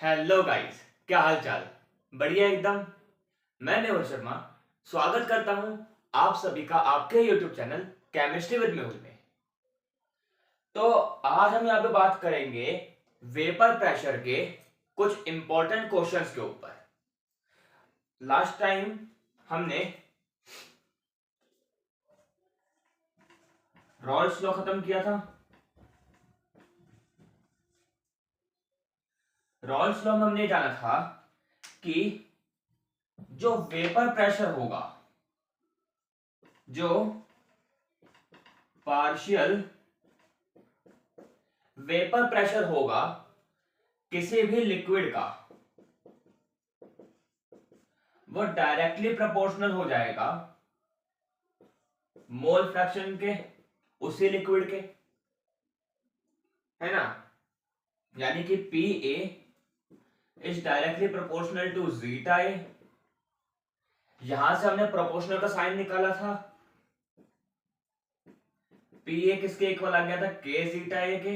Hello guys, क्या हाल चाल। बढ़िया एकदम। मैं मेहुल शर्मा स्वागत करता हूं आप सभी का आपके YouTube channel chemistry with Mehul में। तो आज हम यहाँ पे बात करेंगे वेपर प्रेशर के कुछ इंपॉर्टेंट क्वेश्चंस के ऊपर। लास्ट टाइम हमने रॉल्स लॉ खत्म किया था। रॉल्स लॉ में हमने जाना था कि जो वेपर प्रेशर होगा, जो पार्शियल वेपर प्रेशर होगा किसी भी लिक्विड का, वो डायरेक्टली प्रोपोर्शनल हो जाएगा मोल फ्रैक्शन के उसी लिक्विड के, है ना। यानी कि P A is directly proportional to zeta A. यहां से हमने प्रोपोर्शनल का साइन निकाला था। पी ए किसके इक्वल आ गया था? के जीटा ए के।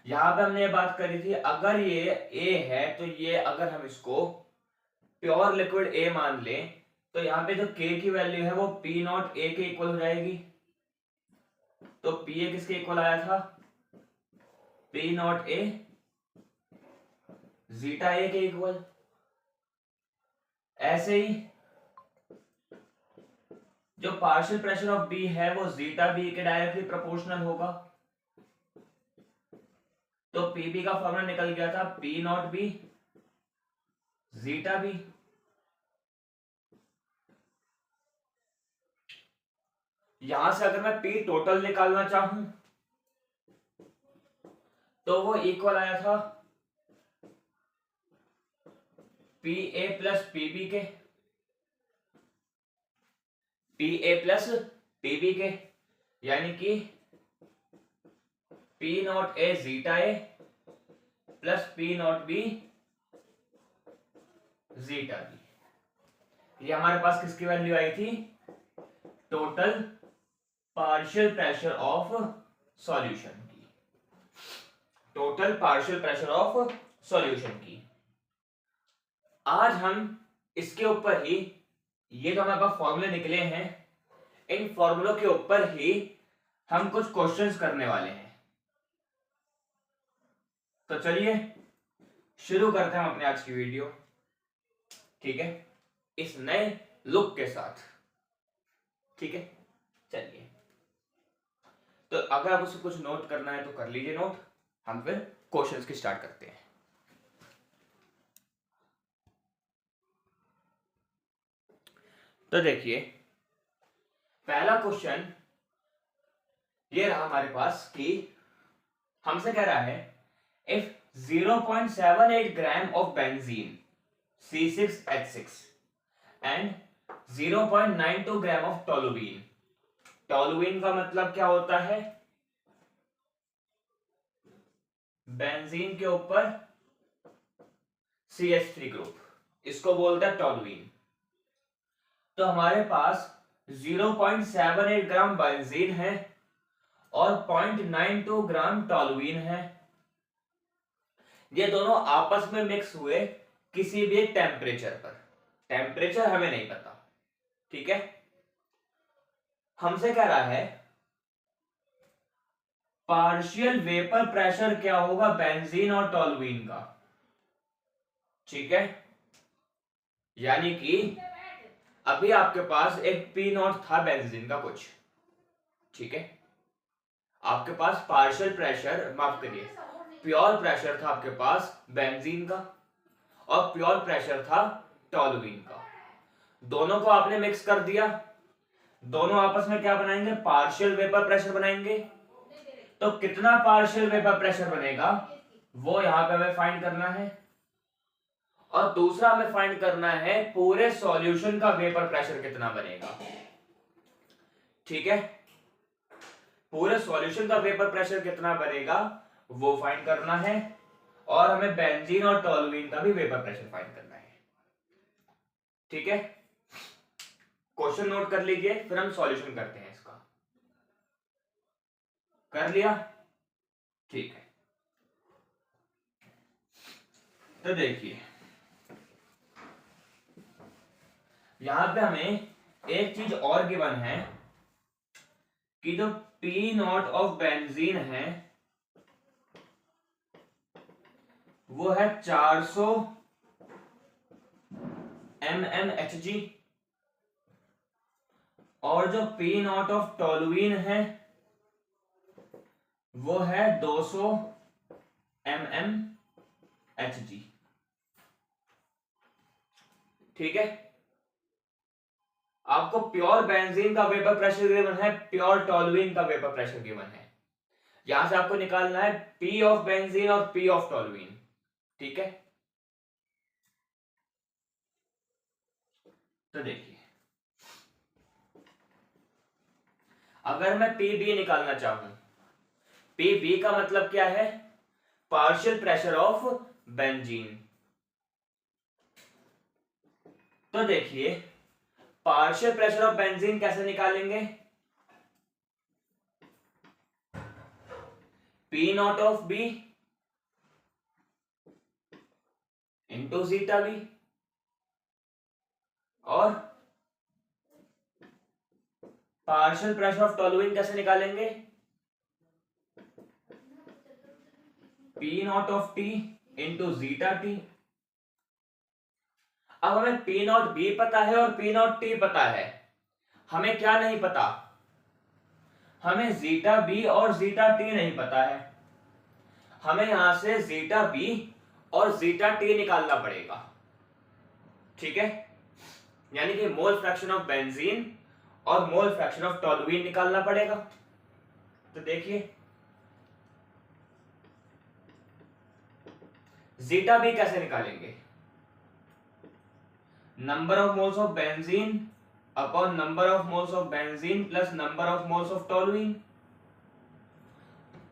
यहां पे हमने ये बात करी थी, अगर ये ए है तो ये, अगर हम इसको प्योर लिक्विड ए मान लें तो यहां पे जो के की वैल्यू है वो पी नॉट ए के इक्वल हो जाएगी। तो पी ए किसके इक्वल आया था? पी नॉट ए जीटा ए के इक्वल। ऐसे ही जो पार्शियल प्रेशर ऑफ बी है वो जीटा बी के डायरेक्टली प्रोपोर्शनल होगा। तो पीबी का फॉर्मूला निकल गया था P not B zeta B. यहां से अगर मैं पी टोटल निकालना चाहूं तो वो इक्वल आया था पी ए प्लस पीबी के। पी ए प्लस पीबी के यानी कि P not A zeta A plus P not B zeta B. ये हमारे पास किसकी वैल्यू आई थी? Total partial pressure of solution की। Total partial pressure of solution की। आज हम इसके ऊपर ही, ये जो हमारे पास फॉर्मूले निकले हैं, इन फॉर्मूलों के ऊपर ही हम कुछ क्वेश्चंस करने वाले हैं। तो चलिए शुरू करते हैं अपने आज की वीडियो, ठीक है, इस नए लुक के साथ। ठीक है, चलिए। तो अगर आप उसको कुछ नोट करना है तो कर लीजिए नोट, हम फिर क्वेश्चंस की स्टार्ट करते हैं। तो देखिए, पहला क्वेश्चन ये रहा हमारे पास कि हमसे कह रहा है if 0.78 gram of benzene C6H6 and 0.92 gram of toluene. Toluene का मतलब क्या होता है? बेंजीन के ऊपर CH3 ग्रुप, इसको बोलते हैं टोलुइन। तो हमारे पास 0.78 ग्राम बेंजीन है और 0.92 ग्राम टोलुइन है। ये दोनों आपस में मिक्स हुए किसी भी एक टेम्परेचर पर। टेम्परेचर हमें नहीं पता, ठीक है। हमसे कह रहा है पार्शियल वेपर प्रेशर क्या होगा बेंजीन और टोलुइन का, ठीक है। यानी कि अभी आपके पास एक पी नॉट था बेंजीन का कुछ, ठीक है। आपके पास पार्शियल प्रेशर, माफ करिए, प्योर प्रेशर था आपके पास बेंजीन का और प्योर प्रेशर था टोलुइन का। दोनों को आपने मिक्स कर दिया, दोनों आपस में क्या बनाएंगे? पार्शियल वेपर प्रेशर बनाएंगे। तो कितना पार्शियल वेपर प्रेशर बनेगा वो यहां पे हमें फाइंड करना है, और दूसरा हमें फाइंड करना है पूरे सॉल्यूशन का वेपर प्रेशर कितना बनेगा, ठीक है। पूरे सॉल्यूशन का वेपर प्रेशर कितना बनेगा वो फाइंड करना है, और हमें बेंजीन और टोलुइन का भी वेपर प्रेशर फाइंड करना है, ठीक है। क्वेश्चन नोट कर लीजिए, फिर हम सॉल्यूशन करते हैं इसका। कर लिया? ठीक है। तो देखिए यहां पे हमें एक चीज और गिवन है कि जो पी नॉट ऑफ बेंजीन है वो है 400 mmHg और जो पी नॉट ऑफ टोलुइन है वो है 200 mmHg। ठीक है, आपको प्योर बेंजीन का वेपर प्रेशर गिवन है, प्योर टोलुइन का वेपर प्रेशर गिवन है। यहां से आपको निकालना है पी ऑफ बेंजीन और पी ऑफ टोलुइन। ठीक है, तो देखिए अगर मैं पी बी निकालना चाहूं, पी बी का मतलब क्या है, पार्शियल प्रेशर ऑफ बेंजीन। तो देखिए पार्शियल प्रेशर ऑफ बेंजीन कैसे निकालेंगे, P not of B into zeta B और पार्शियल प्रेशर ऑफ टोलुइन कैसे निकालेंगे, P not of T into zeta T. अब हमें पी नॉट बी पता है और पी नॉट टी पता है, हमें क्या नहीं पता, हमें जीटा बी और जीटा टी नहीं पता है। हमें यहां से जीटा बी और जीटा टी निकालना पड़ेगा। ठीक है, यानी कि मोल फ्रैक्शन ऑफ बेंजीन और मोल फ्रैक्शन ऑफ टोलुइन निकालना पड़ेगा। तो देखिए जीटा बी कैसे निकालेंगे, number of moles of benzene upon number of moles of benzene plus number of moles of toluene.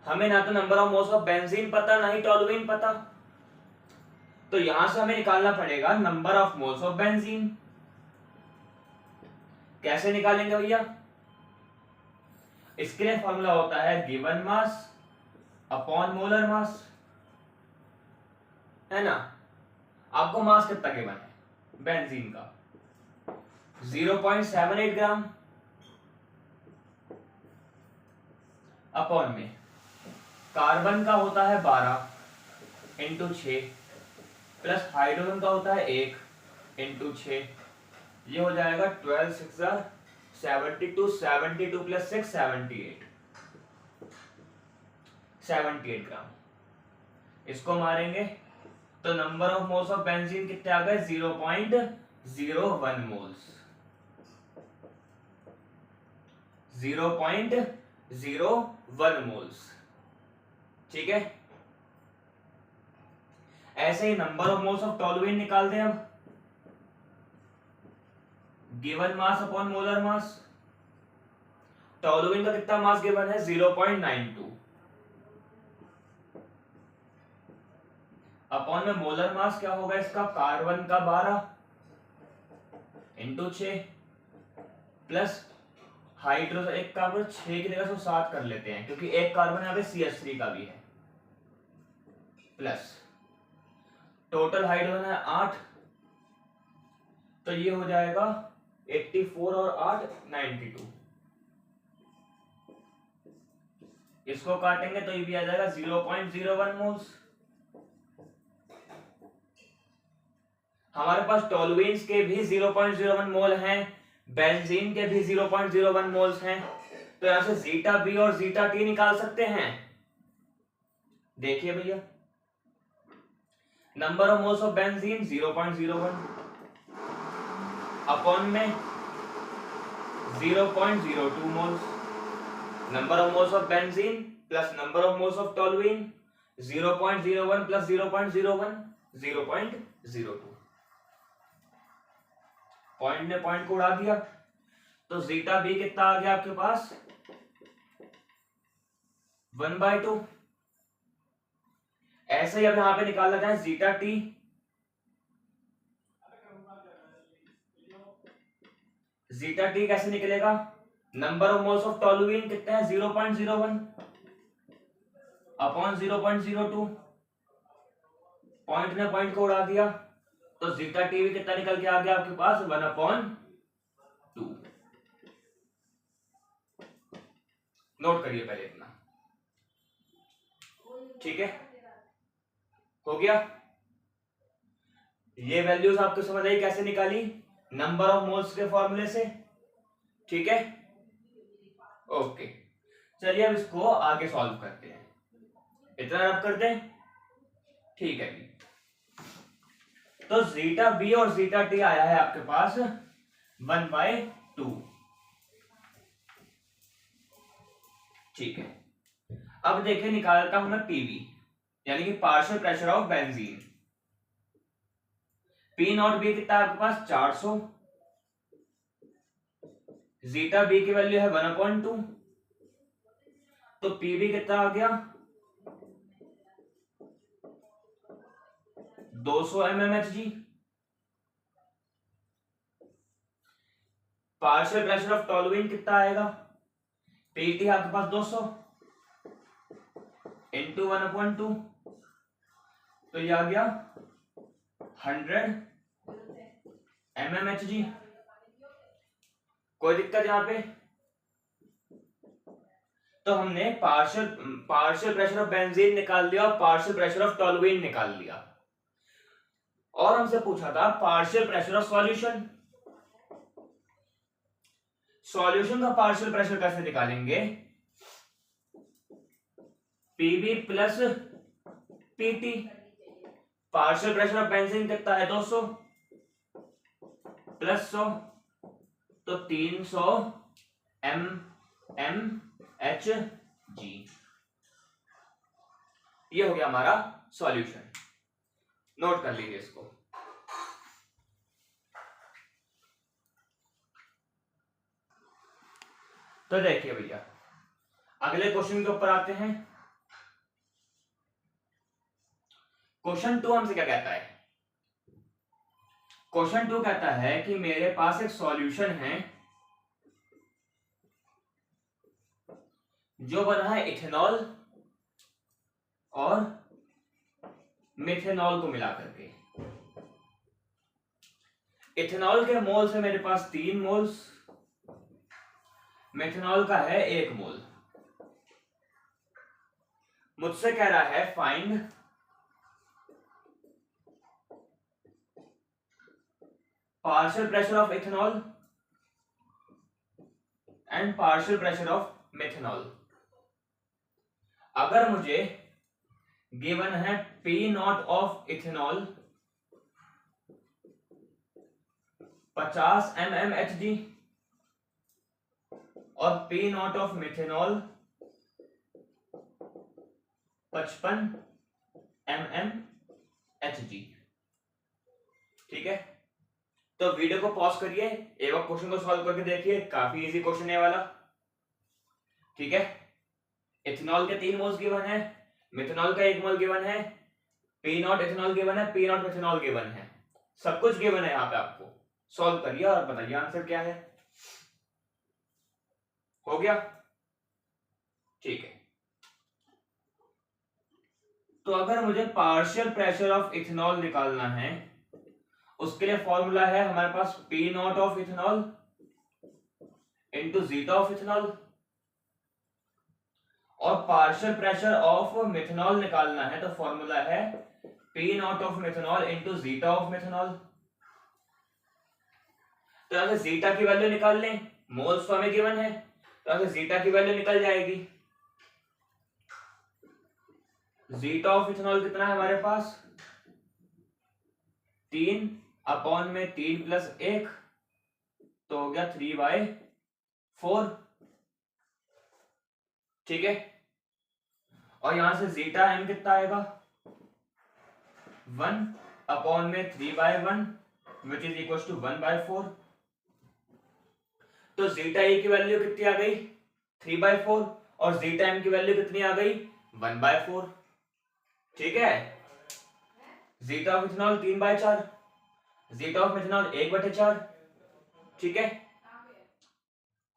हमें ना तो number of moles of benzene पता ना ही टोलुइन पता, तो यहां से हमें निकालना पड़ेगा number of moles of benzene. कैसे निकालेंगे भैया, इसके लिए फॉर्मूला होता है गिवन मास अपॉन मोलर मास, है ना। आपको मास कितना गिवन है बेंजीन का, 0.78 ग्राम अपॉन में कार्बन का होता है 12 इंटू 6 प्लस हाइड्रोजन का होता है 1 इंटू 6, ये हो जाएगा 12 6 72 72 प्लस 6 78 ग्राम। इसको मारेंगे तो number of moles of benzene कितने आ गए, 0.01 मोल्स, 0.01 मोल्स। ठीक है, ऐसे ही number of moles of toluene निकालते हैं। अब given mass upon molar mass, toluene का कितना मास गिवन है, 0.92 अपॉन में मोलर मास क्या होगा इसका, कार्बन का 12 इंटू 6 प्लस हाइड्रोजन एक कार्बन 6 की जगह 7 कर लेते हैं क्योंकि एक कार्बन यहाँ पे CH3 का भी है, प्लस टोटल हाइड्रोजन है 8, तो ये हो जाएगा 84 और 8 92। इसको काटेंगे तो ये भी आ जाएगा 0.01 मोल्स। हमारे पास टोलुइन्स के भी 0.01 मोल हैं, बेंजीन के भी 0.01 मोल्स हैं, तो यहां से जीटा बी और जीटा टी निकाल सकते हैं। देखिए भैया number of moles of benzene 0.01 upon में 0.02 moles, number of moles of benzene plus number of moles of toluene 0.01 plus 0.01 0.02। Point ने पॉइंट को उड़ा दिया, तो जीटा बी कितना आ गया आपके पास, 1/2। ऐसे ही अब यहां पे निकालना चाहे जीटा टी, जीटा टी कैसे निकलेगा, number of moles of toluene कितने हैं 0.01 अपॉन 0.02 पॉइंट ने पॉइंट को उड़ा दिया, तो जीटा टी भी कितना निकल के आ गया आपके पास, 1/2। नोट करिए पहले इतना, ठीक है, हो गया। ये वैल्यूज आपको समझ आई कैसे निकाली, नंबर ऑफ मोल्स के फॉर्मूले से, ठीक है, ओके। चलिए अब इसको आगे सॉल्व करते हैं, इतना रब करते हैं, ठीक है। तो जीटा बी और जीटा टी आया है आपके पास 1/2, ठीक है। अब देखिए निकालता हूं मैं पीवी, यानी कि partial pressure of benzene. P not be कितना है आपके पास 400, जीटा बी की वैल्यू है 1/2, तो पीवी कितना आ गया 200 mmHg। Partial pressure of toluene कितना आएगा, पीटी आपके पास 200 इंटू 1/2, तो ये आ गया 100 mmHg। कोई दिक्कत यहां पे, तो हमने पार्शियल प्रेशर ऑफ बेंजीन निकाल लिया और पार्शियल प्रेशर ऑफ टॉलुइन निकाल लिया, और हमसे पूछा था partial pressure of solution. Solution का पार्शियल प्रेशर कैसे निकालेंगे, PB plus PT. Partial pressure of benzene कितना है 200 प्लस 100, तो 300 mmHg। ये हो गया हमारा सॉल्यूशन, नोट कर लीजिए इसको। तो देखिए भैया अगले क्वेश्चन के ऊपर आते हैं। क्वेश्चन 2 हमसे क्या कहता है, क्वेश्चन 2 कहता है कि मेरे पास एक सॉल्यूशन है जो बना है इथेनॉल और मिथेनॉल को मिला करके। इथेनॉल के मोल से मेरे पास 3 मोल्स, मिथेनॉल का है 1 मोल। मुझसे कह रहा है find partial pressure of ethanol and partial pressure of methanol. अगर मुझे गिवन है P not of ethanol 50 mmHg और P not of methanol 55 mmHg, ठीक है। तो वीडियो को पॉज करिए, एक बार क्वेश्चन को सॉल्व करके देखिए, काफी इजी क्वेश्चन है वाला, ठीक है। इथेनॉल के 3 मोल्स गिवन है, मिथेनॉल का 1 मोल गिवन है, पी नॉट इथेनॉल गिवन है, पी नॉट मिथेनॉल गिवन है, सब कुछ गिवन है यहाँ पे। आपको सॉल्व करिए और बताइए आंसर क्या है। हो गया, ठीक है। तो अगर मुझे पार्शियल प्रेशर ऑफ इथेनॉल निकालना है, उसके लिए फॉर्मूला है हमारे पास P not of ethanol into zeta of ethanol, और पार्शियल प्रेशर ऑफ मिथेनॉल निकालना है तो फॉर्मूला है P not of methanol into zeta of methanol. तो यहां से जीटा की वैल्यू निकाल लें, मोल्स तो हमें गिवन है, तो यहां से जीटा की वैल्यू निकल जाएगी। जीटा ऑफ इथेनॉल कितना है हमारे पास 3/3 प्लस 1, तो हो गया 3/4, ठीक है। और यहां से जीटा एम कितना आएगा 1/3/1 विच इज इक्वल टू 1/4। तो जीटा ए की वैल्यू कितनी आ गई 3/4 और जीटा एम की वैल्यू कितनी आ गई 1/4, ठीक है। Zeta of ethanol 3/4, zeta of methanol 1/4, ठीक है,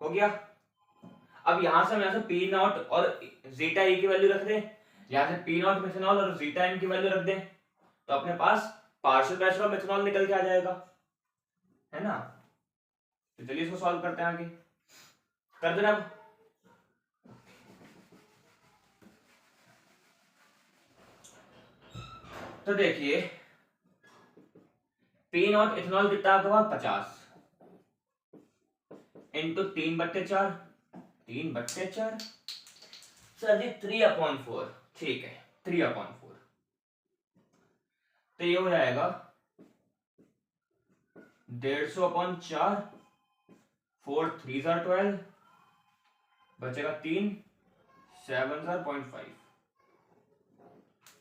हो गया। अब यहां से हम यहां से पी नॉट और जीटा ए की वैल्यू रख दें, यहां से पी नॉट मिथेनॉल और जीटा एम की वैल्यू रख दें, तो अपने पास पार्शियल प्रेशर ऑफ मिथेनॉल निकल के आ जाएगा, है ना। तो चलिए इसको सॉल्व करते हैं, आगे कर देना। तो देखिए पी नॉट इथेनॉल कितना होगा 50 इंटू 3/4, 3/4 सर जी 3/4, ठीक है 3/4। तो ये हो जाएगा 150/4, 4 3 12, बचेगा 3, 7 0.5,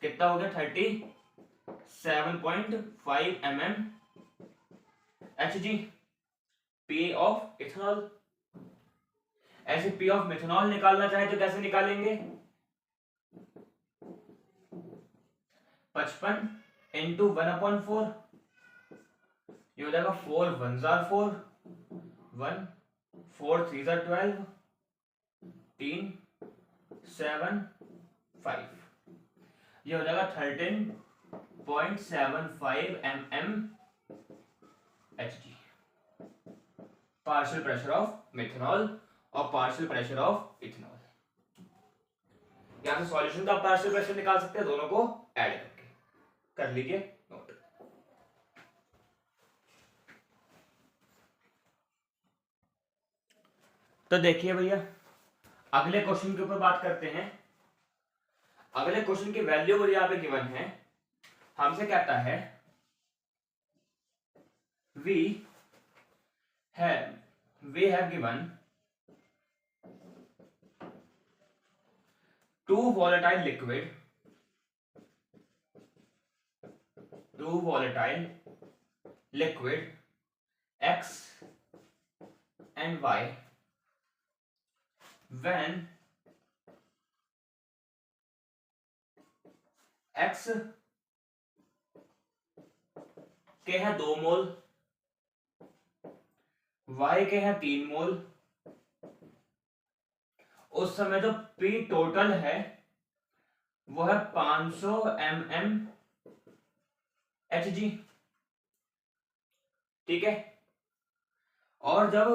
कितना हो गया 37.5 mm Hg P of ethanol. ऐसे पी ऑफ मिथेनॉल निकालना चाहे तो कैसे निकालेंगे, 55 इंटू 1/4, ये हो जाएगा 4 1 4, 1 4 3 12, 3 7 5, ये हो जाएगा 13.75 mm Hg, partial pressure of methanol और पार्शियल प्रेशर ऑफ इथेनॉल। यहां से सॉल्यूशन का पार्शियल प्रेशर निकाल सकते हैं दोनों को ऐड करके, कर लीजिए नोट। तो देखिए भैया अगले क्वेश्चन के ऊपर बात करते हैं। अगले क्वेश्चन की वैल्यू मुझे यहां पे गिवन है, हमसे कहता है we have given two volatile liquid X and Y when X के हैं 2 मोल, Y के हैं 3 मोल, उस समय जो P टोटल है वो है 500 mm Hg, ठीक है। और जब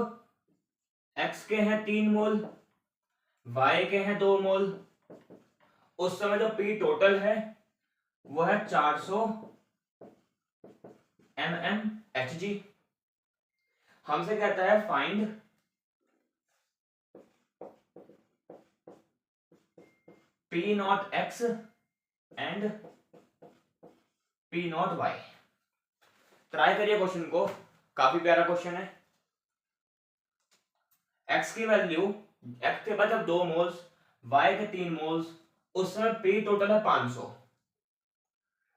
X के हैं 3 मोल, Y के हैं 2 मोल, उस समय जो P टोटल है वो है 400 mm Hg। हमसे कहता है find P not X and P not Y। Try करिए क्वेश्चन को, काफी प्यारा क्वेश्चन है। X की वैल्यू, X के बाद जब 2 मोल्स, Y के 3 मोल्स, उस समय P टोटल है 500।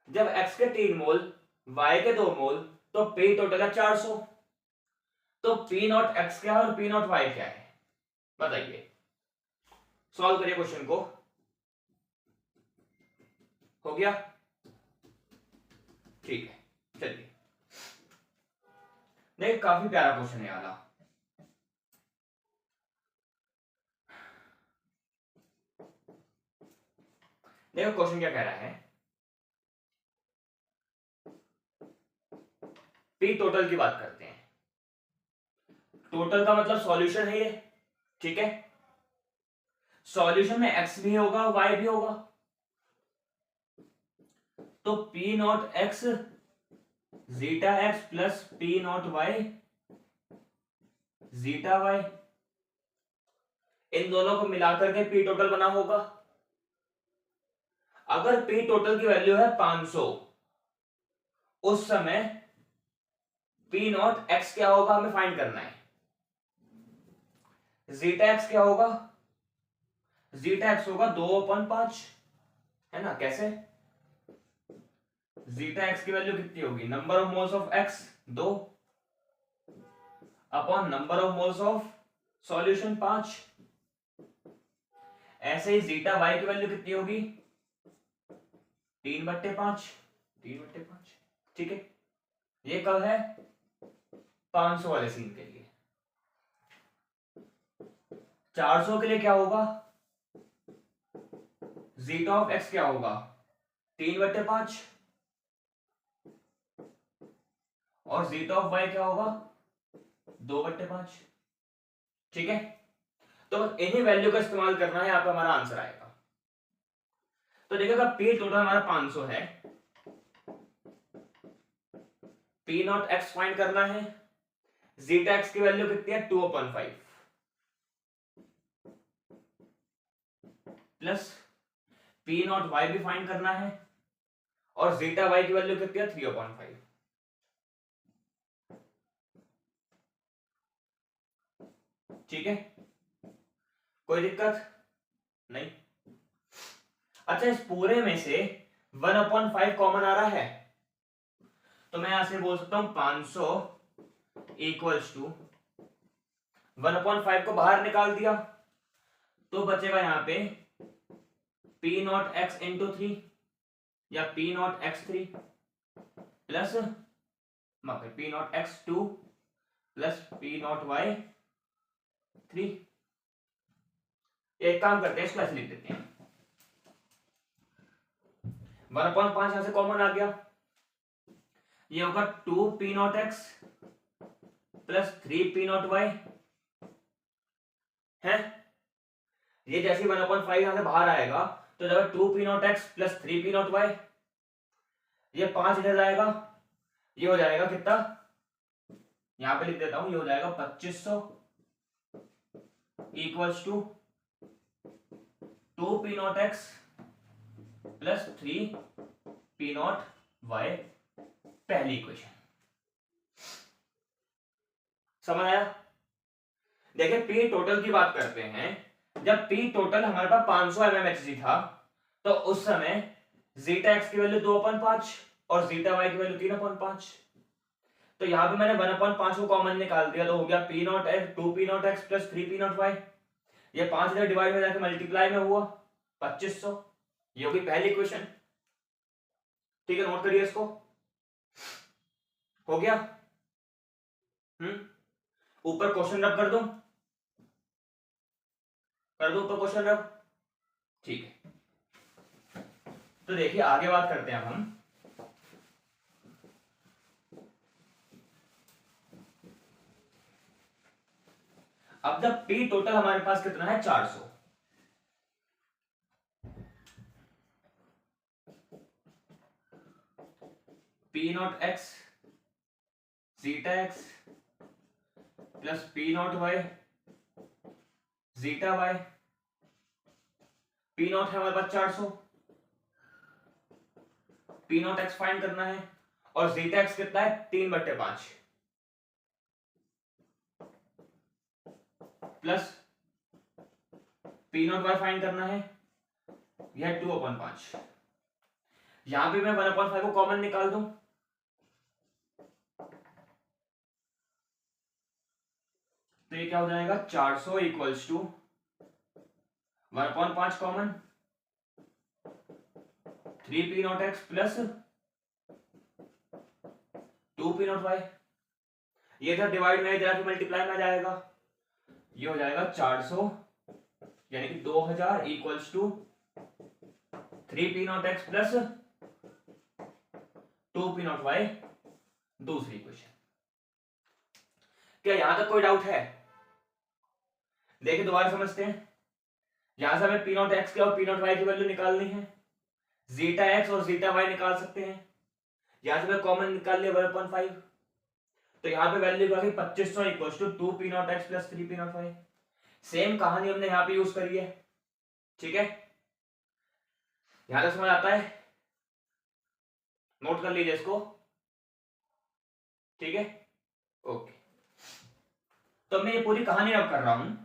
जब X के 3 मोल, Y के 2 मोल, तो P टोटल है 400। तो P नॉट X क्या है और P नॉट Y क्या है बताइए। सॉल्व करिए क्वेश्चन को, हो गया, ठीक है। चलिए देखिए काफी प्यारा क्वेश्चन है वाला। देखो क्वेश्चन क्या कह रहा है, पी टोटल की बात करते हैं। टोटल का मतलब सॉल्यूशन है ये, ठीक है। सॉल्यूशन में एक्स भी होगा वाई भी होगा, तो P not X zeta X plus P not Y zeta Y, इन दोनों को मिलाकर के पी टोटल बना होगा। अगर पी टोटल की वैल्यू है 500, उस समय पी नॉट एक्स क्या होगा हमें फाइंड करना है। जीटा एक्स क्या होगा, जीटा एक्स होगा 2/5, है ना। कैसे, जीटा एक्स की वैल्यू कितनी होगी, number of moles of x 2 upon number of moles of solution 5। ऐसे ही जीटा वाई की वैल्यू कितनी होगी 3/5, 3/5, ठीक है। ये कब है 500 वाले सीन के लिए। 400 के लिए क्या होगा, जीटा ऑफ एक्स क्या होगा 3/5, और जीटा ऑफ वाई क्या होगा 2/5। ठीक है, तो बस इन्हीं वैल्यू का इस्तेमाल करना है, यहाँ पे हमारा आंसर आएगा। तो देखिएगा पी टोटल हमारा 500 है, पी नॉट एक्स फाइंड करना है, जीटा एक्स की वैल्यू कितनी है 2/5 प्लस पी नॉट वाई भी फाइंड करना है और जीटा वाई की वैल्यू कितनी है 3/5। ठीक है, कोई दिक्कत नहीं। अच्छा, इस पूरे में से 1/5 कॉमन आ रहा है, तो मैं यहां से बोल सकता हूं 500 इक्वल्स टू 1/5 को बाहर निकाल दिया तो बचेगा यहां पे पी नॉट एक्स इंटू 3 या P not X 3 plus P not X 2 plus P not Y 3। एक काम करते हैं, इसको ऐसे लिख देते हैं, 1/5 यहां से कॉमन आ गया, ये होगा 2 P not X plus 3 P not Y है। ये जैसे 1/5 यहां से बाहर आएगा तो जब 2 P not X plus 3 P not Y, ये 5 इधर जाएगा, ये हो जाएगा कितना, यहां पे लिख देता हूं, ये हो जाएगा 2500 equals to 2 P not X plus 3 P not Y, पहली इक्वेशन। समझ आया? देखिए पी टोटल की बात करते हैं, जब पी टोटल हमारे पास 500 mmHg था तो उस समय जीटा एक्स की वैल्यू 2/5 और जीटा वाई की वैल्यू 3/5। तो यहां पे मैंने 1/5 को कॉमन निकाल दिया तो हो गया P not X 2 P not X plus 3 P not Y, ये 5 इधर डिवाइड में जाके मल्टीप्लाई में हुआ 2500, ये होगी पहली इक्वेशन। ठीक है, नोट करिए इसको, हो गया। ऊपर क्वेश्चन रब कर दूं, ऊपर क्वेश्चन रब। ठीक है, तो देखिए आगे बात करते हैं अब हम। अब जब पी टोटल हमारे पास कितना है 400, P not X zeta X plus P not Y zeta Y, P nought है हमारे पास 400, पी नॉट एक्स फाइंड करना है और जीटा एक्स कितना है 3/5 plus P not Y find करना है, यह 2/5। यहां पे मैं 1/5 को कॉमन निकाल दूं तो ये क्या हो जाएगा 400 equals to 1/5 common 3 P not X plus 2 P not Y, ये इधर डिवाइड में इधर मल्टीप्लाई में जाएगा, ये हो जाएगा 400 यानी कि 2000 equals to 3 P not X plus 2 P not Y, दूसरी इक्वेशन। क्या यहां तक कोई डाउट है? देखिए दोबारा समझते हैं, यहां से हमें पी नॉट एक्स की और पी नॉट वाई की वैल्यू निकालनी है, जीटा एक्स और जीटा वाई निकाल सकते हैं, यहां से मैं कॉमन निकाल लिया 1/5, तो यहां पे वैल्यू आ गई 2500 equals to 2 P not X plus 3 P not Y. Same कहानी हमने यहां पे यूज करी है। ठीक है, यहां तक समझ आता है? नोट कर लीजिए इसको। ठीक है, ओके। तो मैं ये पूरी कहानी अब कर रहा हूं,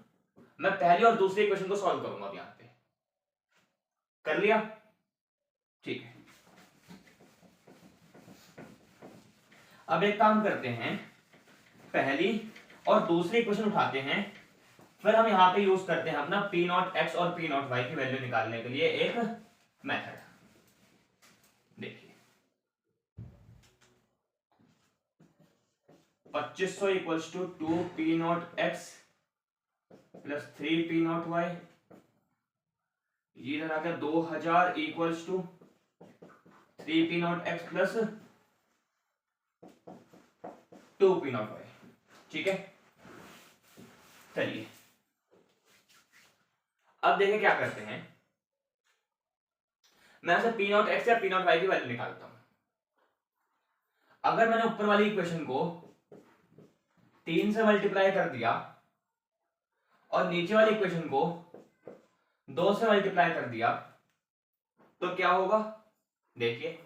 मैं पहली और दूसरी इक्वेशन को सॉल्व करूंगा अब यहां पे। कर लिया? ठीक है, अब एक काम करते हैं, पहली और दूसरी इक्वेशन उठाते हैं, फिर हम यहां पे यूज करते हैं अपना पी नॉट एक्स और पी नॉट वाई की वैल्यू निकालने के लिए एक मेथड। देखिए 2500 equals to 2 P not X plus 3 P not Y, ये इधर आ गया 2000 equals to 3 P not X plus 2 P not Y. ठीक है, चलिए अब देखिए क्या करते हैं। मैं ऐसे पी नॉट एक्स या पी नॉट वाई की वैल्यू निकालता हूं। अगर मैंने ऊपर वाली इक्वेशन को 3 से मल्टीप्लाई कर दिया और नीचे वाली इक्वेशन को 2 से मल्टीप्लाई कर दिया तो क्या होगा, देखिए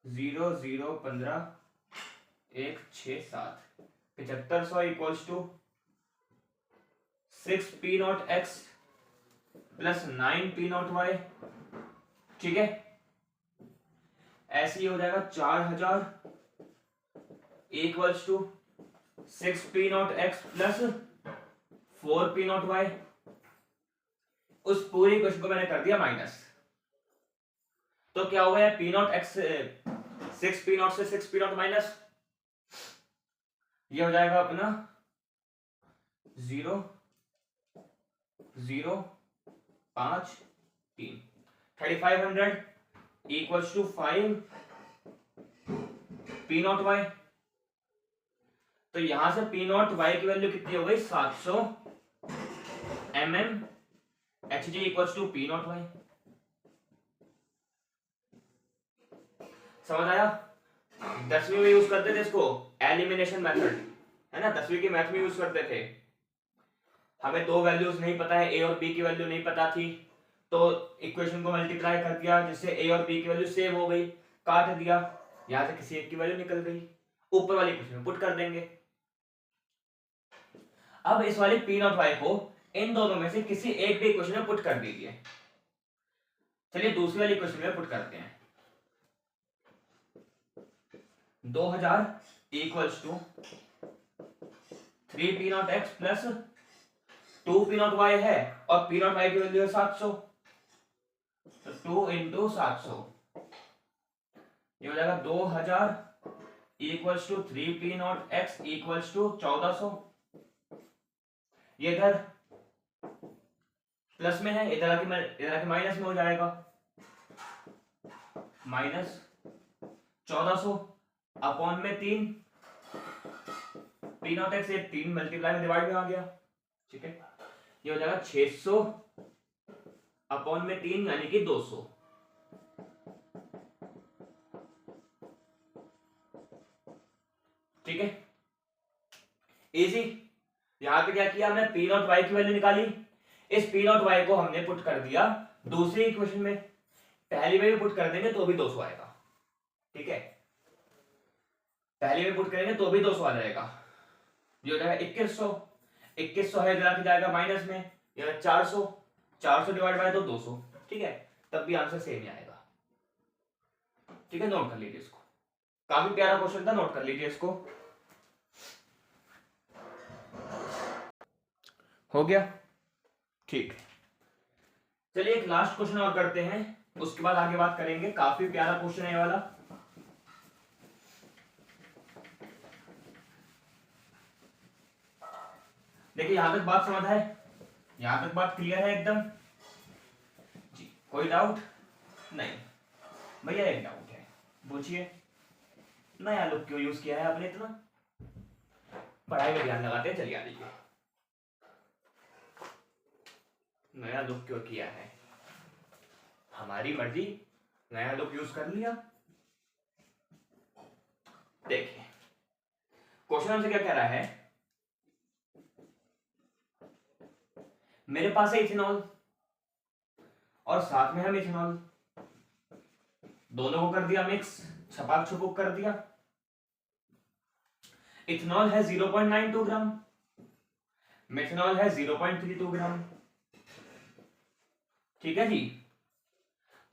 0 0 15 1 6 7 7500 equals to 6 P not X plus 9 P not Y. ठीक है, ऐसे ही हो जाएगा 4000 equals to 6 P not X plus 4 P not Y. उस पूरी क्वेश्चन को मैंने कर दिया माइनस, तो क्या हुआ है, P not x 6 P not से 6 पी नॉट माइनस, ये हो जाएगा अपना 0 0 5 3 3500 equals to 5 P not Y. तो यहां से पी नॉट वाई की वैल्यू कितनी हो गई, 700 mm H G equals to P not Y. समझ आया? 10वीं में यूज करते थे इसको, एलिमिनेशन मेथड, है ना, 10वीं के मैथ में यूज करते थे। हमें दो वैल्यूज नहीं पता है, ए और बी की वैल्यू नहीं पता थी, तो इक्वेशन को मल्टीप्लाई कर दिया जिससे ए और बी की वैल्यू सेव हो गई, काट दिया, यहां से किसी एक की वैल्यू निकल गई, ऊपर वाली इक्वेशन में पुट कर देंगे। अब इस वाली पी नॉट वाई को इन दोनों में से किसी एक भी इक्वेशन में पुट कर दीजिए। चलिए दूसरी वाली इक्वेशन में पुट करते हैं। 2000 equals to 3 P not X plus 2 P not Y है, और पी नॉट वाई की वैल्यू है 700, तो 2 इंटू 700, ये हो जाएगा 2000 equals to 3 P not X equals to 1400। ये इधर प्लस में है, इधर आके माइनस में हो जाएगा, माइनस 1400 अपॉन में 3 पी नॉट एक्स, 3 मल्टीप्लाई में डिवाइड में आ गया। ठीक है, ये हो जाएगा 600 अपॉन में 3 यानी कि 200। ठीक है, इजी। यहां पे क्या किया हमने, पी नॉट वाई की वैल्यू निकाली, इस पी नॉट वाई को हमने पुट कर दिया दूसरी इक्वेशन में, पहली में भी पुट कर देंगे तो भी 200 आएगा। ठीक है, पहली में पुट करेंगे तो भी 200 आ जाएगा, ये हो जाएगा 2100, 2100 है इधर आके जाएगा माइनस में, ये 400, 400 डिवाइड बाय 200। ठीक है, तब भी आंसर सेम ही आएगा। ठीक है, नोट कर लीजिए इसको, काफी प्यारा क्वेश्चन था, नोट कर लीजिए इसको। हो गया, ठीक। चलिए एक लास्ट क्वेश्चन और करते हैं, उसके बाद आगे बात करेंगे। काफी प्यारा क्वेश्चन है ये वाला। देखिए यहां तक बात समझ है, यहां तक बात क्लियर है एकदम जी, कोई डाउट नहीं? भैया एक डाउट है, पूछिए। नया लुक क्यों यूज किया है आपने इतना? पढ़ाई में ध्यान लगाते हैं, चलिए आ जाइए। नया लुक क्यों किया है? हमारी मर्जी, नया लुक यूज कर लिया। देखिए क्वेश्चन हमसे क्या कह रहा है, मेरे पास है इथेनॉल और साथ में हम इथेनॉल, दोनों को कर दिया मिक्स, छपाक छुपुक कर दिया। इथेनॉल है 0.92 ग्राम, मेथनॉल है 0.32 ग्राम। ठीक है जी,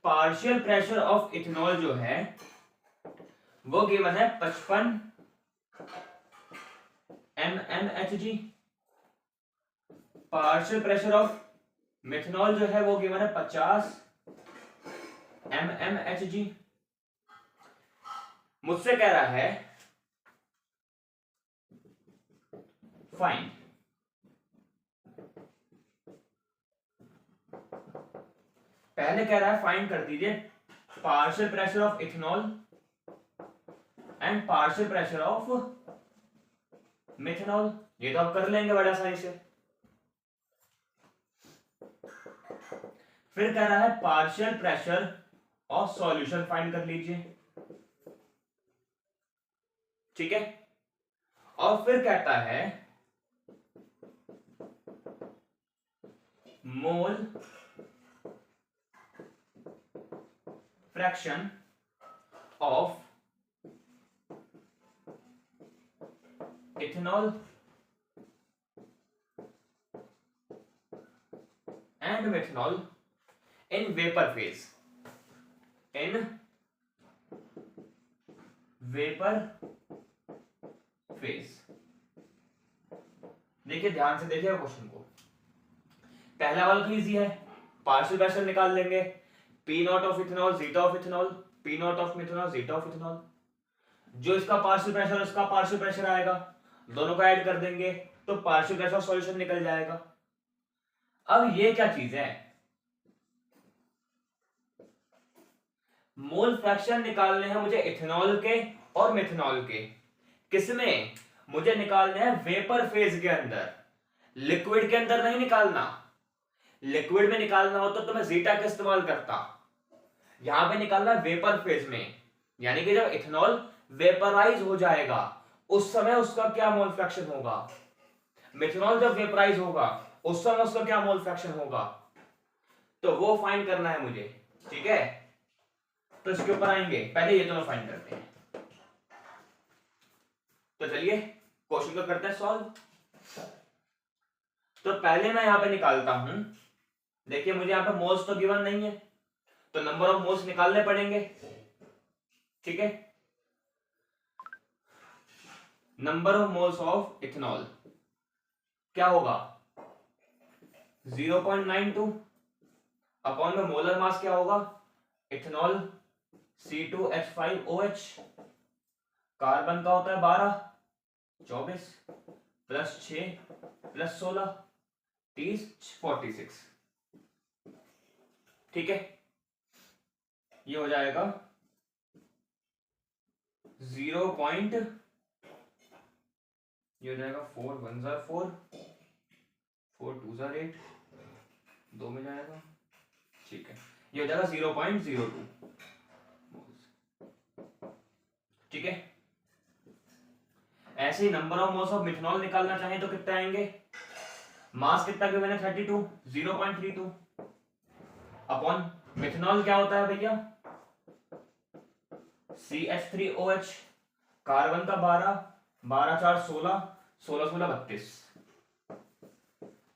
पार्शियल प्रेशर ऑफ इथेनॉल जो है वो गिवन है 55 mmHg। Partial pressure of methanol जो है वो गिवन है 50 mmHg। मुझसे कह रहा है फाइंड पहले कह रहा है फाइंड कर दीजिए partial pressure of ethanol and partial pressure of methanol. ये तो आप कर लेंगे बड़ा आसानी से। फिर कह रहा है partial pressure of solution find कर लीजिए, ठीक है। और फिर कहता है mole fraction of ethanol and methanol in vapour phase, in vapour phase. देखिए ध्यान से देखिए क्वेश्चन को। पहला वाला तो इजी है, पार्शियल प्रेशर निकाल लेंगे, P not of ethanol zeta of ethanol, P not of methanol zeta of ethanol. जो इसका पार्शियल प्रेशर उसका पार्शियल प्रेशर आएगा, दोनों को ऐड कर देंगे तो पार्शियल प्रेशर सॉल्यूशन निकल जाएगा। अब ये क्या चीज है, मोल फ्रैक्शन निकालने हैं मुझे इथेनॉल के और मिथेनॉल के। किसमें? मुझे निकालने हैं वेपर फेज के अंदर, लिक्विड के अंदर नहीं निकालना। लिक्विड में निकालना होता तो मैं जीटा का इस्तेमाल करता, यहां पे निकालना वेपर फेज में, यानी कि जब इथेनॉल वेपराइज हो जाएगा उस समय उसका क्या मोल फ्रैक्शन होगा। मिथेनॉल जब वेपराइज होगा उस समय उसका क्या मोल फ्रैक्शन होगा, तो वो फाइंड करना है मुझे, ठीक है। तो इसके ऊपर आएंगे, पहले ये दोनों फाइंड करते हैं। तो चलिए क्वेश्चन को करते हैं सॉल्व। तो पहले मैं यहां पे निकालता हूं, देखिए मुझे यहां पे मोल्स तो गिवन नहीं है तो नंबर ऑफ मोल्स निकालने पड़ेंगे, ठीक है। Number of moles of ethanol क्या होगा 0.92 अपॉन में मोलर मास क्या होगा इथेनॉल C2H5OH, कार्बन का होता है 12, 24 प्लस 6 प्लस 16 30 46, ठीक है। ये हो जाएगा 0 पॉइंट, ये हो जाएगा 4 1 जार 4 4 2 जार 8, 2 में जाएगा, ठीक है। ये हो जाएगा 0.02, ठीक है। ऐसे ही number of moles of methanol निकालना चाहें तो कितने आएंगे, मास कितना गिवन है 32, 0.32 अपॉन मिथेनॉल क्या होता है भैया CH3OH, कार्बन का 12, 12 4 16, 16 16 32,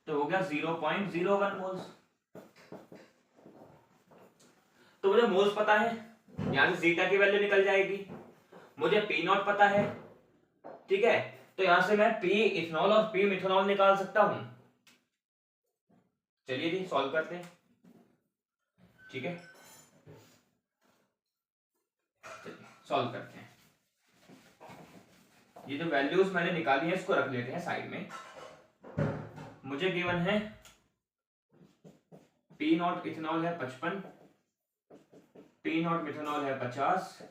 तो हो गया 0.01 मोल्स। तो मुझे मोल्स पता है, यहां से जीटा की वैल्यू निकल जाएगी, मुझे पी नॉट पता है, ठीक है। तो यहां से मैं पी इथेनॉल और पी मिथेनॉल निकाल सकता हूं। चलिए जी सॉल्व करते हैं, ठीक है। सॉल्व करते हैं। ये जो वैल्यूज मैंने निकाली है इसको रख लेते हैं साइड में। मुझे गिवन है पी नॉट इथेनॉल है 55, पी नॉट मिथेनॉल है 50,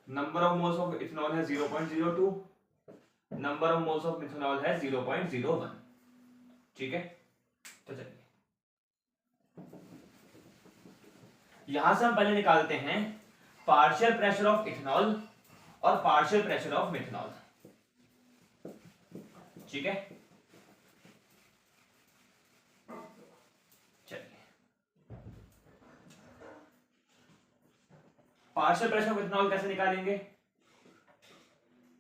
number of moles of ethanol है 0.02, number of moles of methanol है 0.01, ठीक है। तो चलिए यहां से हम पहले निकालते हैं पार्शियल प्रेशर ऑफ इथेनॉल और पार्शियल प्रेशर ऑफ मिथेनॉल, ठीक है। चलिए पार्शियल प्रेशर ऑफ इथेनॉल कैसे निकालेंगे,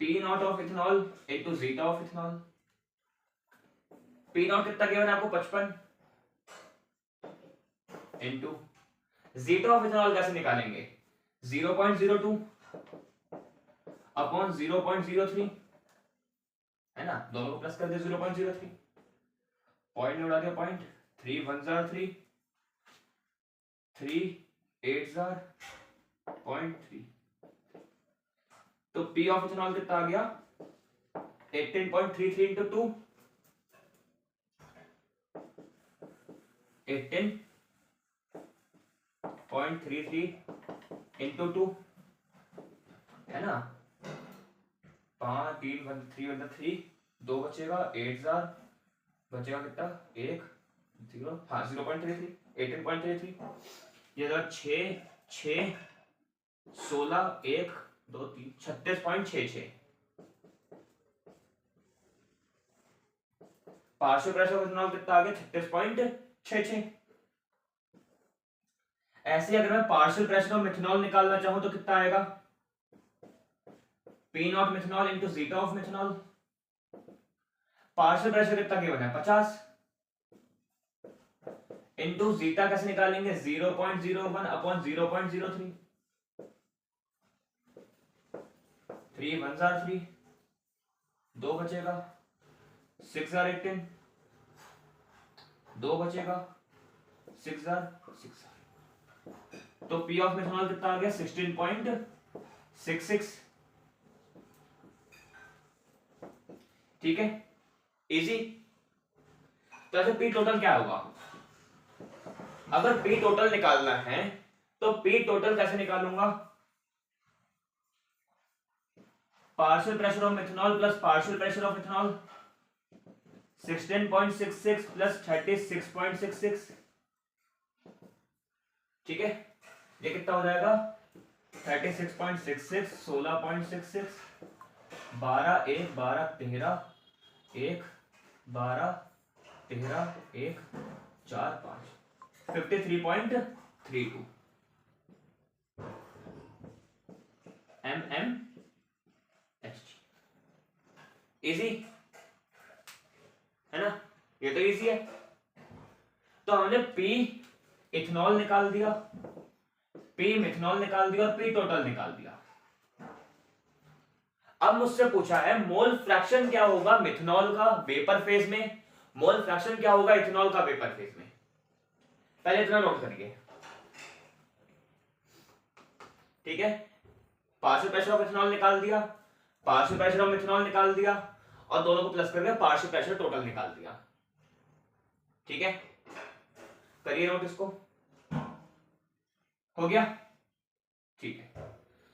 P not of ethanol into zeta of ethanol. P not कितना गिवन है आपको 55 इनटू जीटा ऑफ इथेनॉल कैसे निकालेंगे 0.02 अपॉन 0.03, है ना, दोनों को प्लस कर दे 0.03, पॉइंट में उड़ा दिया पॉइंट, 3 1 जार 3, 3 8 जार 0.3, तो पी ऑफ इथेनॉल कितना आ गया 18.33 इंटू 2, 18.33 इंटू 2, है ना, 5 3 1 3 3 2 बचेगा, 8,000 बचेगा कितना, 1 0, हाँ 0.33 18.33, ये 6 6 16 1 2 3 36.66। पार्शियल प्रेशर ऑफ इथेनॉल कितना आ गया, 36.66। ऐसे अगर मैं पार्शियल प्रेशर ऑफ मिथेनॉल निकालना चाहूं तो कितना आएगा, P not methanol into zeta of methanol. Partial pressure कितना गिवन है, 50, इंटू जीटा कैसे निकालेंगे, 0.01 अपॉन 0.03, 3 1 3, 2 बचेगा, 6 18, 2 बचेगा, 6 6। तो पी ऑफ मिथेनॉल कितना आ गया, 16.66। ठीक है, इजी। तो ऐसे पी टोटल क्या होगा, अगर पी टोटल निकालना है तो पी टोटल कैसे निकालूंगा, partial pressure of methanol plus partial pressure of ethanol, 16.66 plus 36.66। ठीक है, ये कितना हो जाएगा, 36.66 16.66, 12 1 12 13 1 12 13 1 4 5, 53.32 mmHg। इजी है ना, ये तो इजी है। तो हमने पी इथेनॉल निकाल दिया, पी मिथेनॉल निकाल दिया और पी टोटल निकाल दिया। अब मुझसे पूछा है मोल फ्रैक्शन क्या होगा मिथेनॉल का वेपर फेज में, मोल फ्रैक्शन क्या होगा इथेनॉल का वेपर फेज में। पहले इतना नोट करिए, ठीक है। पार्शियल प्रेशर ऑफ इथेनॉल निकाल दिया, पार्शियल प्रेशर ऑफ मिथेनॉल निकाल दिया और दोनों को प्लस करके पार्शियल प्रेशर टोटल निकाल दिया। ठीक है, करिए नोट इसको, हो गया। ठीक है,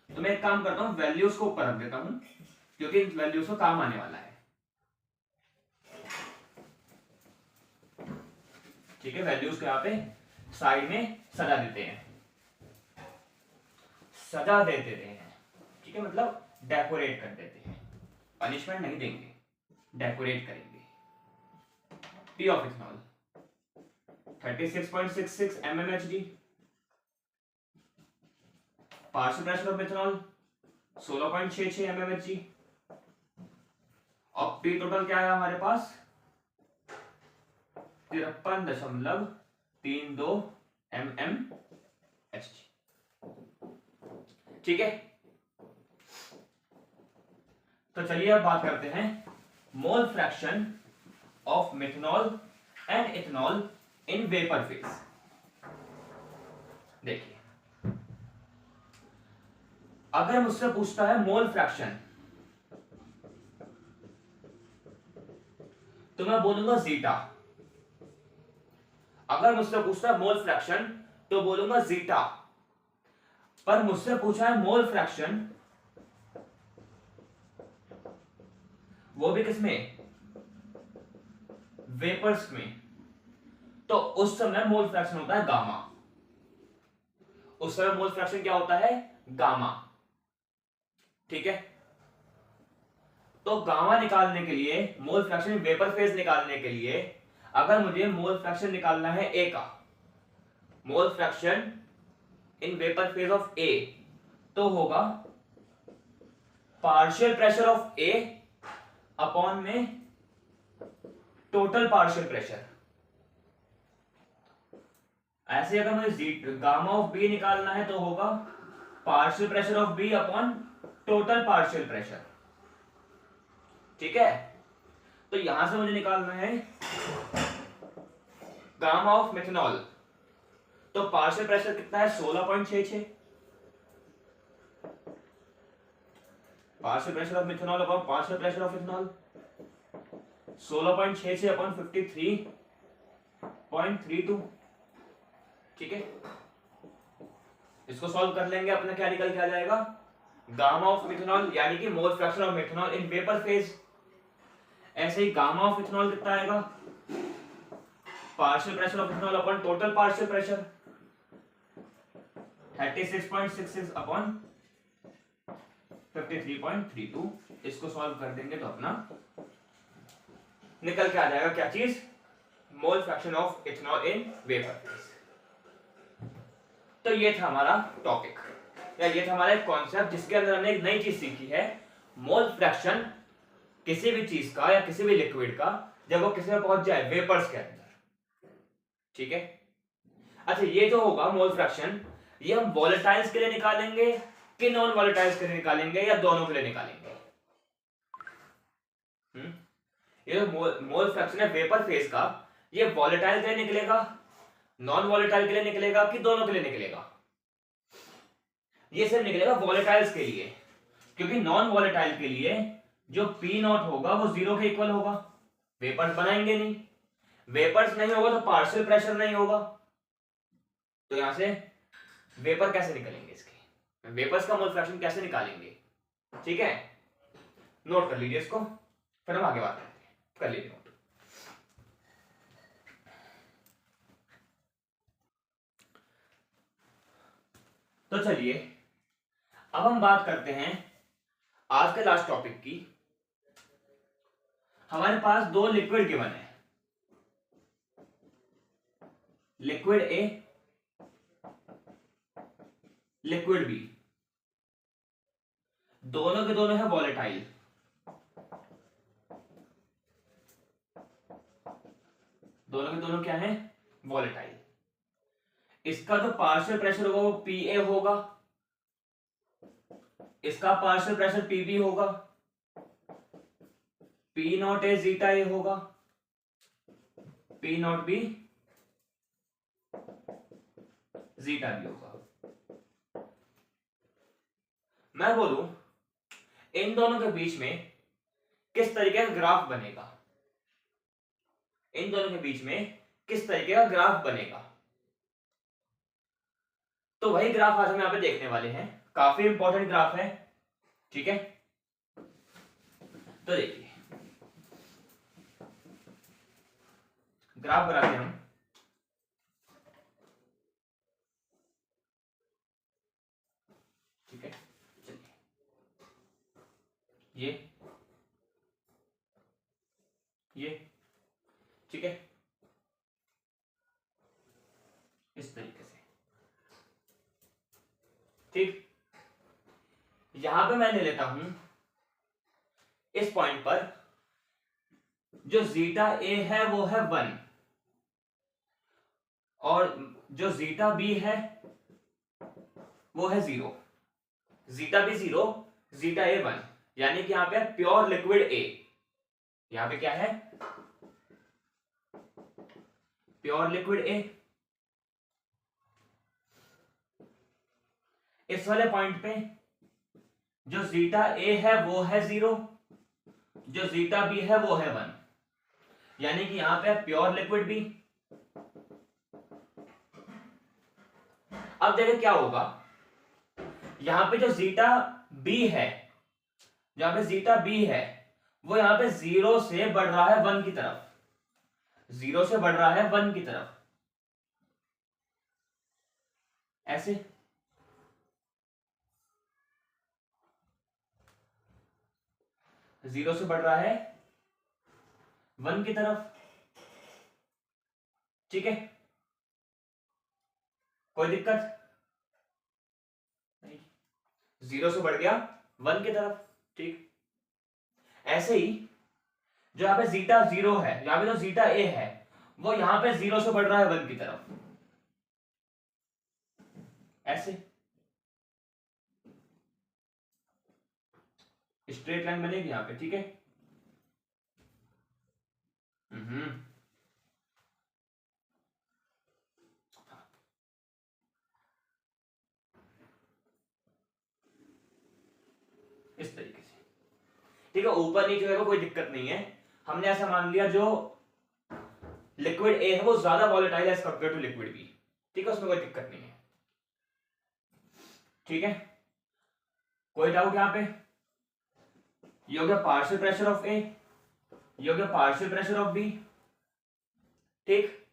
तो मैं एक काम करता हूं, वैल्यूज को ऊपर रख देता हूं क्योंकि वैल्यूज को काम आने वाला है। ठीक है, वैल्यूज को यहां पे साइड में सजा देते हैं, सजा दे देते हैं। ठीक है, मतलब डेकोरेट कर देते हैं, पनिशमेंट नहीं देंगे, डेकोरेट करेंगे। P of ethanol 36.66 mmHg, partial pressure of methanol 16.66 mmHg और पी टोटल क्या है हमारे पास 53.32 mmHg। ठीक है, तो चलिए अब बात करते हैं mole fraction of methanol and ethanol in vapour phase. देखिए, अगर मुझसे पूछता है मोल फ्रैक्शन तो मैं बोलूंगा जीटा। अगर मुझसे पूछता है मोल फ्रैक्शन तो बोलूंगा जीटा, पर मुझसे पूछा है मोल फ्रैक्शन वो भी किसमें, वेपर्स में, तो उस समय मोल फ्रैक्शन होता है गामा। उस समय मोल फ्रैक्शन क्या होता है, गामा। ठीक है, तो गामा निकालने के लिए, मोल फ्रैक्शन वेपर फेज निकालने के लिए, अगर मुझे मोल फ्रैक्शन निकालना है ए का, mole fraction in vapour phase of A, तो होगा partial pressure of A upon में टोटल पार्शियल प्रेशर। ऐसे अगर मुझे गामा ऑफ बी निकालना है तो होगा partial pressure of B upon total partial pressure. ठीक है, तो यहां से मुझे निकालना है गामा ऑफ मिथेनॉल, तो पार्शियल प्रेशर कितना है 16.66, partial pressure of methanol upon partial pressure of ethanol 16.66 upon 53.32। ठीक है, इसको सॉल्व कर लेंगे, अपना क्या निकल के आ जाएगा गामा ऑफ मिथेनॉल यानी कि mole fraction of methanol in vapour phase. ऐसे ही गामा ऑफ इथेनॉल कितना आएगा, partial pressure of ethanol upon total partial pressure 36.66 upon 53.32। इसको सॉल्व कर देंगे तो अपना निकल के आ जाएगा क्या चीज, mole fraction of ethanol in vapour phase. तो ये था हमारा टॉपिक, या ये था हमारा एक कॉन्सेप्ट जिसके अंदर हमने एक नई चीज सीखी है, मोल फ्रैक्शन किसी भी चीज का या किसी भी लिक्विड का जब वो किसी में पहुंच जाए वेपर्स के अंदर। ठीक है, अच्छा ये जो होगा मोल फ्रैक्शन, ये हम वॉलेटाइल्स के लिए निकालेंगे कि नॉन वॉलेटाइल्स के लिए निकालेंगे या दोनों के लिए निकालेंगे? ये मोल फ्रैक्शन है वेपर फेज का, ये वॉलेटाइल के लिए निकलेगा, नॉन वॉलेटाइल के लिए निकलेगा कि दोनों के लिए निकलेगा? ये सिर्फ निकलेगा वॉलेटाइल्स के लिए, क्योंकि नॉन वॉलेटाइल के लिए जो पी नॉट होगा वो 0 के इक्वल होगा, वेपर्स बनाएंगे नहीं, वेपर्स नहीं होगा तो पार्शियल प्रेशर नहीं होगा, तो यहां से वेपर कैसे निकलेंगे, इसके वेपर्स का मोल फ्रैक्शन कैसे निकालेंगे? ठीक है, नोट कर लीजिए इसको, फिर हम आगे बात करते हैं, कर लीजिए नोट। तो चलिए अब हम बात करते हैं आज के लास्ट टॉपिक की। हमारे पास दो लिक्विड गिवन है, लिक्विड ए, लिक्विड बी, दोनों के दोनों है वॉलेटाइल, दोनों के दोनों क्या है, वॉलेटाइल। इसका जो पार्शियल प्रेशर होगा वो पी ए होगा, इसका पार्शियल प्रेशर पी बी होगा, P not A zeta A होगा, P not B zeta B होगा। मैं बोलूं इन दोनों के बीच में किस तरीके का ग्राफ बनेगा, इन दोनों के बीच में किस तरीके का ग्राफ बनेगा, तो वही ग्राफ आज हम यहां पे देखने वाले हैं, काफी इंपॉर्टेंट ग्राफ है। ठीक है, तो देखिए ग्राफ बनाते हैं हम। ठीक है, चलिए ये ठीक है, इस तरीके से। ठीक, यहां पे मैं ले लेता हूं इस पॉइंट पर जो जीटा ए है वो है 1 और जो जीटा बी है वो है 0, जीटा बी 0, जीटा ए 1, यानी कि यहां पे प्योर लिक्विड ए, यहां पे क्या है, प्योर लिक्विड ए। इस वाले पॉइंट पे जो जीटा ए है वो है 0, जो जीटा बी है वो है 1, यानी कि यहां पे प्योर लिक्विड बी। अब देखिए क्या होगा, यहां पे जो जीटा बी है, जहां पे जीटा बी है वो यहां पे 0 से बढ़ रहा है 1 की तरफ, 0 से बढ़ रहा है 1 की तरफ, ऐसे। जीरो से बढ़ रहा है 1 की तरफ। ठीक है, कोई दिक्कत नहीं, 0 से बढ़ गया 1 की तरफ। ठीक, ऐसे ही जो यहां पे जीटा 0 है, यहां पे जो जीटा ए है वो यहां पे 0 से बढ़ रहा है 1 की तरफ, ऐसे स्ट्रेट लाइन बनेगी यहां पे। ठीक है, इस तरीके से। ठीक है, ऊपर नीचे है कोई दिक्कत नहीं है, हमने ऐसा मान लिया जो लिक्विड ए है वो ज्यादा volatile as compare to liquid B. ठीक है, उसमें कोई दिक्कत नहीं है। ठीक है, कोई डाउट यहां पे? ये हो गया पार्शियल प्रेशर ऑफ ए, ये हो गया पार्शियल प्रेशर ऑफ बी, ठीक,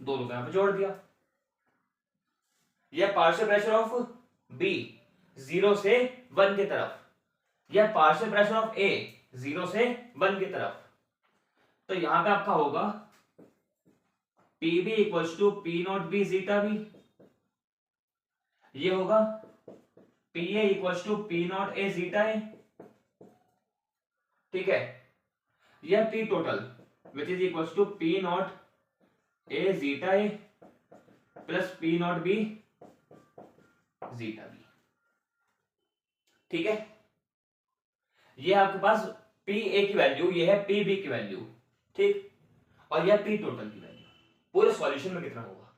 दोनों को यहां पे जोड़ दिया। यह पार्शियल प्रेशर ऑफ बी 0 से 1 की तरफ, यह पार्शियल प्रेशर ऑफ ए 0 से 1 की तरफ। तो यहां पे आपका होगा P B equals to P not B zeta B, ये होगा P A equals to P not A zeta A, ठीक है। यह P total which is equals to P not A zeta A plus P not B zeta B, ठीक है। ये आपके पास P A की वैल्यू, ये है पी बी की वैल्यू, ठीक, और यह पी टोटल की वैल्यू। पूरे सॉल्यूशन में कितना होगा?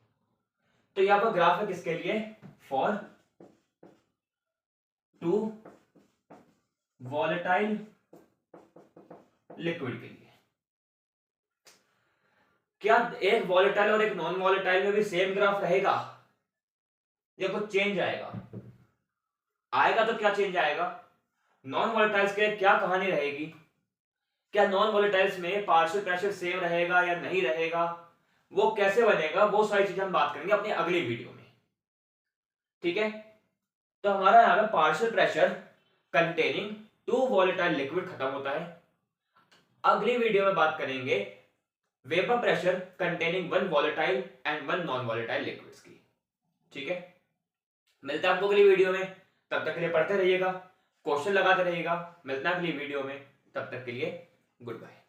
तो यहां पर ग्राफ है किसके लिए? फॉर टू वॉलेटाइल लिक्विड के लिए। क्या एक वॉलेटाइल और एक नॉन वॉलेटाइल में भी सेम ग्राफ रहेगा या कुछ चेंज आएगा? आएगा तो क्या चेंज आएगा? नॉन वॉलेटाइल्स के क्या कहानी रहेगी? क्या नॉन वॉलेटाइल्स में पार्शियल प्रेशर सेम रहेगा या नहीं रहेगा? वो कैसे बनेगा? वो सारी चीजें हम बात करेंगे अपनी अगली वीडियो में, ठीक है। तो हमारा यहां पे partial pressure containing two volatile liquid खत्म होता है। अगली वीडियो में बात करेंगे vapour pressure containing 1 volatile and 1 non volatile liquids की, ठीक है। मिलता है आपको अगली वीडियो में, तब तक के लिए पढ़ते रहिएगा, क्वेश्चन लगाते रहिएगा। मिलता है अगली वीडियो में, तब तक के लिए गुड बाय।